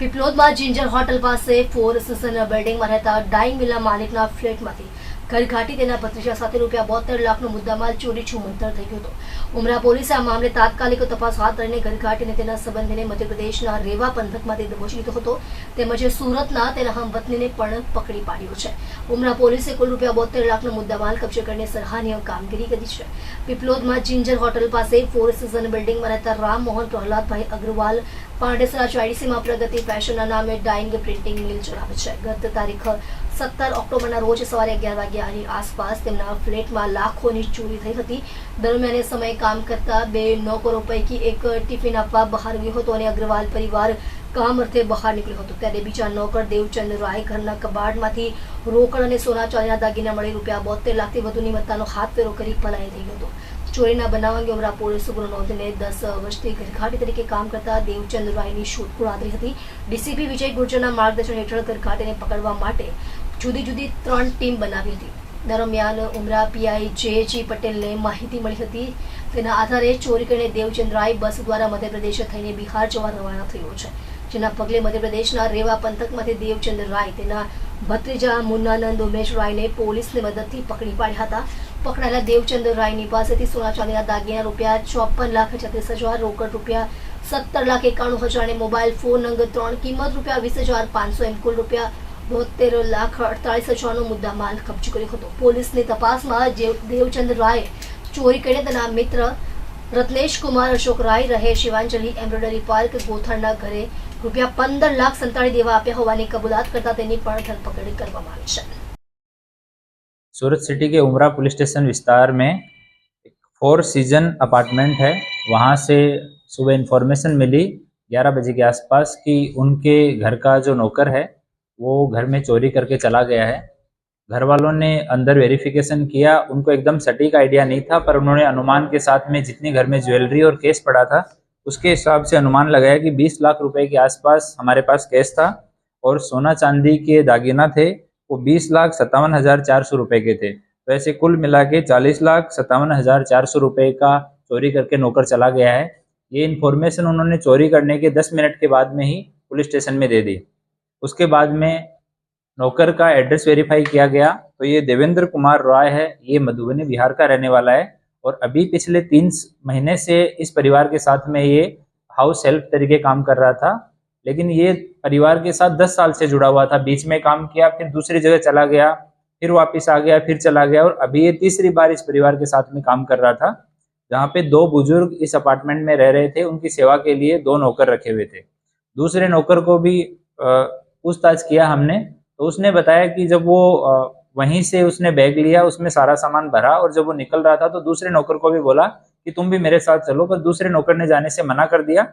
પીપલોદમાં ginger hotel પાસે four season બિલ્ડિંગમાં રહેતા ડાઇંગ મિલના માલિકના ફ્લેટમાંથી ઘરઘાટી તેના ભત્રીજા સાથે ₹72 લાખનો મુદ્દામાલ ચોરી છુમંતર થઈ ગયો હતો. ઉમરા પોલીસે આ મામલે તાત્કાલિક તપાસ હાથ ધરીને ઘરઘાટીને તેના સંબંધીને મધ્યપ્રદેશના રેવા પંથકમાંથી દબોચી લીધો હતો. તેમજ સુરતના તેના હમવતનીને પણ પકડી પાડ્યો છે. ઉમરા પોલીસે કુલ ₹72 લાખનો મુદ્દામાલ કબજે કરીને સરાહનીય કામગીરી કરી છે. પીપલોદમાં જિંજર હોટલ પાસે ફોર સિઝન બિલ્ડિંગમાં રહેતા રામ મોહન પ્રહલાદભાઈ અગ્રવાલ પાંડેસરા ચોવીસીમાં પ્રગતિ ફેશનના નામે ડાઇંગ પ્રિન્ટિંગ મિલ ચલાવે છે. ગત તારીખ 17 ઓક્ટોબરના રોજ સવારે 11 વાગ્યાની આસપાસ તેમના ફ્લેટમાં લાખોની ચોરી થઈ હતી. દરમિયાન એ સમયે કામ કરતા બે નોકરો પૈકી એક ટિફિન આપવા બહાર ગયો હતો અને અગ્રવાલ પરિવાર કામ અર્થે બહાર નીકળ્યો હતો. ત્યારે બીજા નોકર દેવચંદ રાય ઘરના કબાટમાંથી રોકડ અને સોના ચાંદીના દાગીના મળી ₹72 લાખથી વધુની મત્તાનો હાથફેરો કરી પલાયન થઈ ગયો હતો. ચોરીના બનાવ અંગે ઉમરા પોલીસ ગુનો નોંધીને 10 વર્ષથી ઘરઘાટી તરીકે કામ કરતા દેવચંદ રાયની શોધખોળ આદરી હતી. ડીસીપી વિજય ગુર્જરના માર્ગદર્શન હેઠળ ઘરઘાટીને પકડવા માટે જુદી જુદી 3 ટીમ બનાવી હતી. દરમિયાન ઉમરા પીઆઈ જે પટેલને માહિતી મળી હતી. તેના આધારે ચોરી કરીને દેવચંદ રાય બસ દ્વારા મધ્યપ્રદેશ થઈને બિહાર જવા રવાના થયો છે. જેના પગલે મધ્યપ્રદેશના રેવા પંથકમાંથી દેવચંદ રાય તેના ભત્રીજા મુન્નાનંદ ઉમેશ રાયને પોલીસની મદદથી પકડી પાડ્યા હતા. પકડાયેલા દેવચંદ રાયની પાસેથી સોના ચાંદીના દાગીના ₹54,36,000, રોકડ ₹17,91,000 અને મોબાઈલ ફોન નંગ 3 કિંમત ₹20,500 એમ કુલ ₹72,48,000નો મુદ્દામાલ કબજે કર્યો હતો. પોલીસની તપાસમાં દેવચંદ રાય ચોરી કરીને તેના મિત્ર રત્નેશ કુમાર અશોક રાય રહે શિવાંજલિ એમ્બ્રોઇડરી પાર્ક ગોથણના ઘરે ₹15 લાખ સંતાડી દેવા આપ્યા હોવાની કબૂલાત કરતા તેની પણ ધરપકડ કરવામાં આવી છે. सूरत सिटी के उमरा पुलिस स्टेशन विस्तार में एक 4 सीजन अपार्टमेंट है. वहाँ से सुबह इन्फॉर्मेशन मिली 11 बजे के आसपास कि उनके घर का जो नौकर है वो घर में चोरी करके चला गया है. घर वालों ने अंदर वेरिफिकेशन किया. उनको एकदम सटीक आइडिया नहीं था, पर उन्होंने अनुमान के साथ में जितनी घर में ज्वेलरी और कैश पड़ा था उसके हिसाब से अनुमान लगाया कि 20 लाख रुपए के आसपास हमारे पास कैश था और सोना चांदी के दागीना थे वो 20,57,400 रुपए के थे. तो ऐसे कुल मिला के 40,57,400 रुपए का चोरी करके नौकर चला गया है. ये इन्फॉर्मेशन उन्होंने चोरी करने के 10 मिनट के बाद में ही पुलिस स्टेशन में दे दी. उसके बाद में नौकर का एड्रेस वेरीफाई किया गया तो ये देवेंद्र कुमार रॉय है. ये मधुबनी बिहार का रहने वाला है और अभी पिछले 3 महीने से इस परिवार के साथ में ये हाउस हेल्प तरीके काम कर रहा था. लेकिन ये परिवार के साथ 10 साल से जुड़ा हुआ था. बीच में काम किया, फिर दूसरी जगह चला गया, फिर वापस आ गया, फिर चला गया और अभी ये तीसरी बार इस परिवार के साथ में काम कर रहा था. जहाँ पे 2 बुजुर्ग इस अपार्टमेंट में रह रहे थे, उनकी सेवा के लिए 2 नौकर रखे हुए थे. दूसरे नौकर को भी पूछताछ किया हमने तो उसने बताया कि जब वो वहीं से उसने बैग लिया, उसमें सारा सामान भरा और जब वो निकल रहा था तो दूसरे नौकर को भी बोला कि तुम भी मेरे साथ चलो, पर दूसरे नौकर ने जाने से मना कर दिया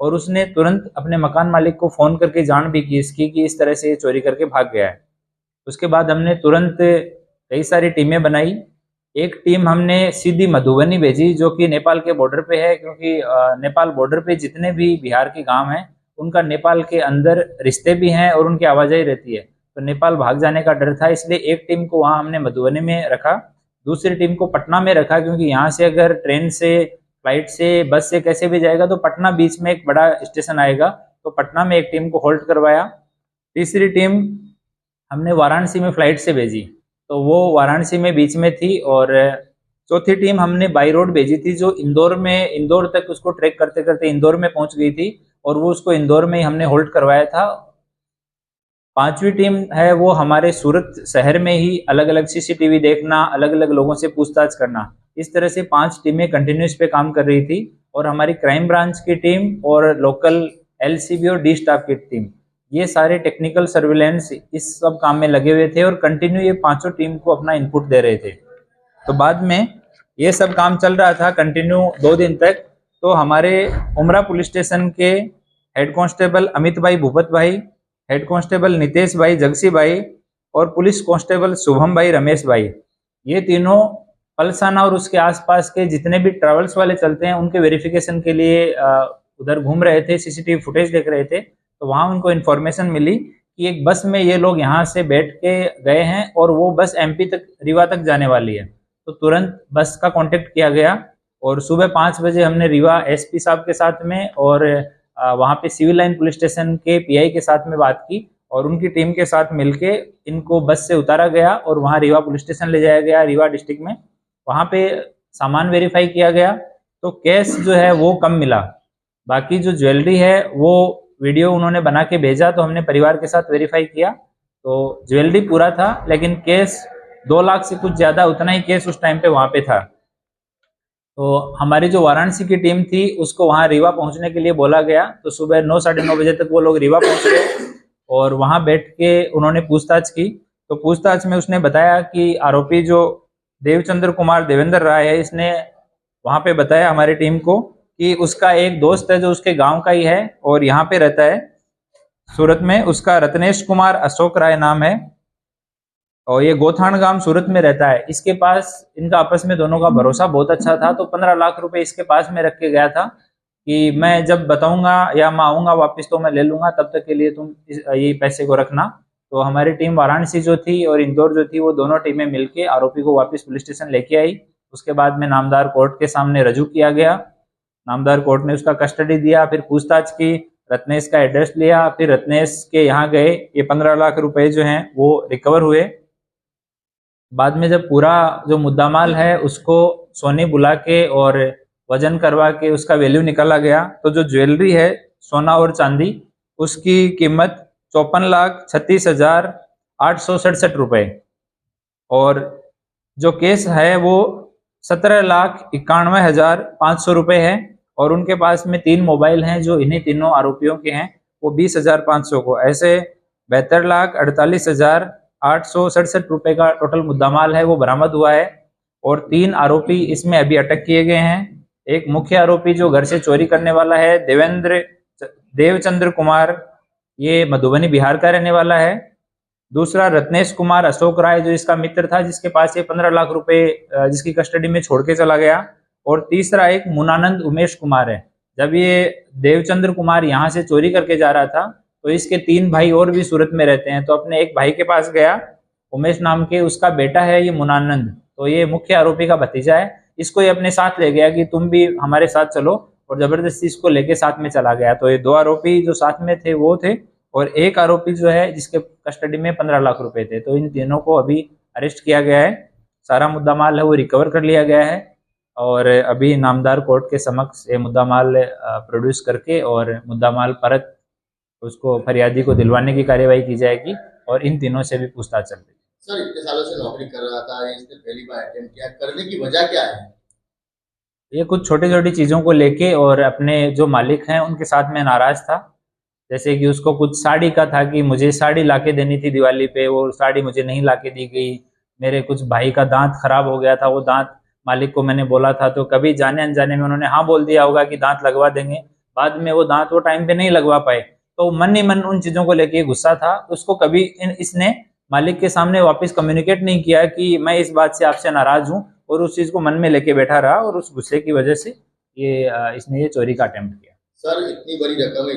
और उसने तुरंत अपने मकान मालिक को फ़ोन करके जान भी की इसकी कि इस तरह से ये चोरी करके भाग गया है. उसके बाद हमने तुरंत कई सारी टीमें बनाई. एक टीम हमने सीधी मधुबनी भेजी जो कि नेपाल के बॉर्डर पे है, क्योंकि नेपाल बॉर्डर पे जितने भी बिहार के गांव हैं उनका नेपाल के अंदर रिश्ते भी हैं और उनकी आवाजाही रहती है. तो नेपाल भाग जाने का डर था, इसलिए एक टीम को वहाँ हमने मधुबनी में रखा, दूसरी टीम को पटना में रखा, क्योंकि यहाँ से अगर ट्रेन से, फ्लाइट से, बस से कैसे भी जाएगा तो पटना बीच में एक बड़ा स्टेशन आएगा. तो पटना में एक टीम को होल्ड करवाया. तीसरी टीम हमने वाराणसी में फ्लाइट से भेजी तो वो वाराणसी में बीच में थी. और चौथी टीम हमने बाई रोड भेजी थी जो इंदौर तक उसको ट्रैक करते करते इंदौर में पहुंच गई थी और वो उसको इंदौर में ही हमने होल्ड करवाया था. 5वीं टीम है वो हमारे सूरत शहर में ही अलग अलग सीसीटीवी देखना, अलग अलग लोगों से पूछताछ करना, इस तरह से 5 टीमें कंटिन्यूस पे काम कर रही थी. और हमारी क्राइम ब्रांच की टीम और लोकल एलसीबी और डी स्टाफ की टीम, ये सारे टेक्निकल सर्विलेंस इस सब काम में लगे हुए थे और कंटिन्यू ये 5 टीम को अपना इनपुट दे रहे थे. तो बाद में ये सब काम चल रहा था कंटिन्यू 2 दिन तक. तो हमारे उमरा पुलिस स्टेशन के हेड कांस्टेबल अमित भाई भूपत भाई, हेड कांस्टेबल नितेश भाई जगसी भाई और पुलिस कांस्टेबल शुभम भाई रमेश भाई, ये तीनों पलसाना और उसके आसपास के जितने भी ट्रैवल्स वाले चलते हैं उनके वेरिफिकेशन के लिए उधर घूम रहे थे, सीसीटीवी फुटेज देख रहे थे. तो वहाँ उनको इन्फॉर्मेशन मिली कि एक बस में ये लोग यहाँ से बैठ के गए हैं और वो बस एमपी तक, रीवा तक जाने वाली है. तो तुरंत बस का कांटेक्ट किया गया और सुबह 5 बजे हमने रीवा एसपी साहब के साथ में और वहाँ पे सिविल लाइन पुलिस स्टेशन के पीआई के साथ में बात की और उनकी टीम के साथ मिलके इनको बस से उतारा गया और वहाँ रीवा पुलिस स्टेशन ले जाया गया, रीवा डिस्ट्रिक्ट में। वहाँ पे सामान वेरीफाई किया गया तो कैश जो है वो कम मिला। बाकी जो ज्वेलरी है वो वीडियो उन्होंने बना के भेजा तो हमने परिवार के साथ वेरीफाई किया तो ज्वेलरी पूरा था, लेकिन कैश 2 लाख से कुछ ज़्यादा उतना ही कैश उस टाइम पे वहाँ पे था। तो हमारी जो वाराणसी की टीम थी उसको वहाँ रीवा पहुँचने के लिए बोला गया, तो सुबह 9 साढ़े 9 बजे तक वो लोग रीवा पहुँच गए और वहाँ बैठ के उन्होंने पूछताछ की। तो पूछताछ में उसने बताया कि आरोपी जो देवचंद्र कुमार देवेंद्र राय है, इसने वहाँ पे बताया हमारी टीम को कि उसका एक दोस्त है जो उसके गांव का ही है और यहाँ पे रहता है सूरत में, उसका रत्नेश कुमार अशोक राय नाम है और ये गोथान गांव सूरत में रहता है। इसके पास इनका आपस में दोनों का भरोसा बहुत अच्छा था, तो 15 लाख रुपए इसके पास में रख के गया था कि मैं जब बताऊंगा या मैं आऊंगा वापस तो मैं ले लूंगा, तब तक के लिए तुम ये पैसे को रखना। तो हमारी टीम वाराणसी जो थी और इंदौर जो थी वो दोनों टीमें मिलके आरोपी को वापस पुलिस स्टेशन लेके आई। उसके बाद में नामदार कोर्ट के सामने रजू किया गया। नामदार कोर्ट ने उसका कस्टडी दिया, फिर पूछताछ की, रत्नेश का एड्रेस लिया, फिर रत्नेश के यहाँ गए। ये 15 लाख रुपए जो हैं वो रिकवर हुए। बाद में जब पूरा जो मुद्दामाल है उसको सोनी बुला के और वजन करवा के उसका वैल्यू निकाला गया, तो जो ज्वेलरी है सोना और चांदी उसकी कीमत 54,36,867 रुपए और जो केस है वो 17,91,500 रुपए है और उनके पास में 3 मोबाइल हैं जो इन्हीं तीनों आरोपियों के हैं, वो 20,500 को, ऐसे 72,48,867 रुपए का टोटल मुद्दामाल है वो बरामद हुआ है। और 3 आरोपी इसमें अभी अटक किए गए हैं। एक मुख्य आरोपी जो घर से चोरी करने वाला है देवचंद्र कुमार, ये मधुबनी बिहार का रहने वाला है। दूसरा रत्नेश कुमार अशोक राय जो इसका मित्र था, जिसके पास ये 15 लाख रुपए जिसकी कस्टडी में छोड़ के चला गया। और तीसरा एक मुनानंद उमेश कुमार है। जब ये देवचंद्र कुमार यहाँ से चोरी करके जा रहा था तो इसके 3 भाई और भी सूरत में रहते हैं, तो अपने एक भाई के पास गया उमेश नाम के, उसका बेटा है ये मुनानंद, तो ये मुख्य आरोपी का भतीजा है। इसको ये अपने साथ ले गया कि तुम भी हमारे साथ चलो, और जबरदस्ती इसको लेके साथ में चला गया। तो ये 2 आरोपी जो साथ में थे वो थे और एक आरोपी जो है जिसके कस्टडी में 15 लाख रुपए थे। तो इन तीनों को अभी अरेस्ट किया गया है। सारा मुद्दामाल है वो रिकवर कर लिया गया है और अभी नामदार कोर्ट के समक्ष ये मुद्दामाल प्रोड्यूस करके और मुद्दामाल परत उसको फरियादी को दिलवाने की कार्यवाही की जाएगी और इन तीनों से भी पूछताछ चल रही है। सर, इतने सालों से नौकरी कर रहा था, इसने पहली बार अटेम्प्ट किया, करने की वजह क्या है? ये कुछ छोटी छोटी चीज़ों को लेके और अपने जो मालिक हैं उनके साथ में नाराज था। जैसे कि उसको कुछ साड़ी का था कि मुझे साड़ी लाके देनी थी दिवाली पे, वो साड़ी मुझे नहीं लाके दी गई। मेरे कुछ भाई का दांत खराब हो गया था, वो दांत मालिक को मैंने बोला था, तो कभी जाने अनजाने में उन्होंने हाँ बोल दिया होगा कि दांत लगवा देंगे, बाद में वो दांत वो टाइम पे नहीं लगवा पाए, तो मन ही मन उन चीज़ों को लेके गुस्सा था। उसको कभी इसने मालिक के सामने वापस कम्युनिकेट नहीं किया कि मैं इस बात से आपसे नाराज हूँ, और उस चीज़ को मन में लेके बैठा रहा और उस गुस्से की वजह से ये इसने ये चोरी का अटेम्प्ट किया। सर, इतनी बड़ी रकम है,